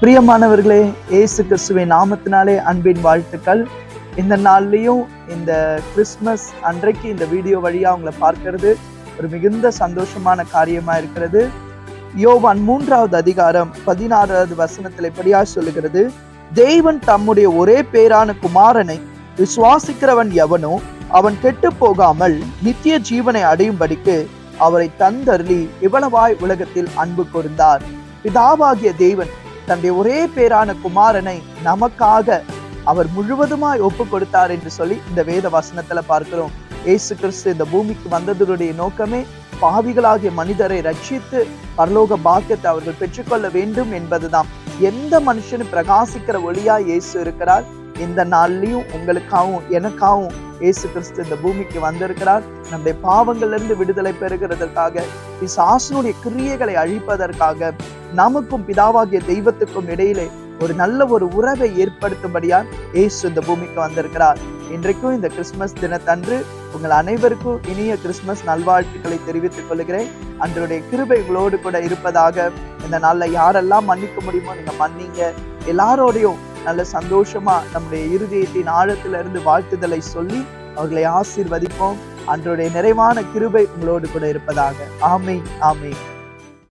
பிரியமானவர்களே, இயேசு கிறிஸ்துவின் நாமத்தினாலே அன்பின் வாழ்த்துக்கள். இந்த நாள்லயும் இந்த கிறிஸ்துமஸ் அன்றைக்கு இந்த வீடியோ வழியா உங்களை பார்க்கிறது ஒரு மிகுந்த சந்தோஷமான காரியமா இருக்கிறது. யோவான் 3வது அதிகாரம் 16வது வசனத்தில் இப்படியா சொல்லுகிறது, தேவன் தம்முடைய ஒரே பேரான குமாரனை விசுவாசிக்கிறவன் எவனோ அவன் கெட்டு போகாமல் நித்திய ஜீவனை அடையும்படிக்கு அவரை தந்தருளி இவ்வளவாய் உலகத்தில் அன்பு கூர்ந்தார். பிதாவாகிய தேவன் தன்னுடைய ஒரே பேரான குமாரனை நமக்காக அவர் முழுவதுமாய் ஒப்பு கொடுத்தார் என்று சொல்லி இந்த வேத வசனத்துல பார்க்கிறோம். இயேசு கிறிஸ்து இந்த பூமிக்கு வந்ததனுடைய நோக்கமே பாவிகளாகிய மனிதரை ரட்சித்து பரலோக பாக்கியத்தை அவர்கள் பெற்றுக்கொள்ள வேண்டும் என்பதுதான். எந்த மனுஷனும் பிரகாசிக்கிற ஒளியா இயேசு இருக்கிறார். இந்த நாள்லயும் உங்களுக்காகவும் எனக்காகவும் இயேசு கிறிஸ்து இந்த பூமிக்கு வந்திருக்கிறார். நம்முடைய பாவங்கள்ல இருந்து விடுதலை பெறுகிறதற்காக, பிசாசுடைய கிரியைகளை அழிப்பதற்காக, நமக்கும் பிதாவாகிய தெய்வத்துக்கும் இடையிலே ஒரு நல்ல ஒரு உறவை ஏற்படுத்தும்படியா இயேசு இந்த பூமிக்கு வந்திருக்கிறார். இன்றைக்கும் இந்த கிறிஸ்துமஸ் தினத்தன்று உங்கள் அனைவருக்கும் இனிய கிறிஸ்துமஸ் நல்வாழ்த்துக்களை தெரிவித்துக் கொள்கிறேன். அன்றைய கிருபை உங்களோடு கூட இருப்பதாக. இந்த நாள்ல யாரெல்லாம் மன்னிக்க முடியுமோ நீங்க மன்னிங்க. எல்லாரோடையும் நல்ல சந்தோஷமா நம்முடைய இருதயத்தின் ஆழத்திலிருந்து வாழ்த்துதலை சொல்லி அவர்களை ஆசீர்வதிப்போம். அன்றைய நிறைவான கிருபை உங்களோடு கூட இருப்பதாக. ஆமென், ஆமென்.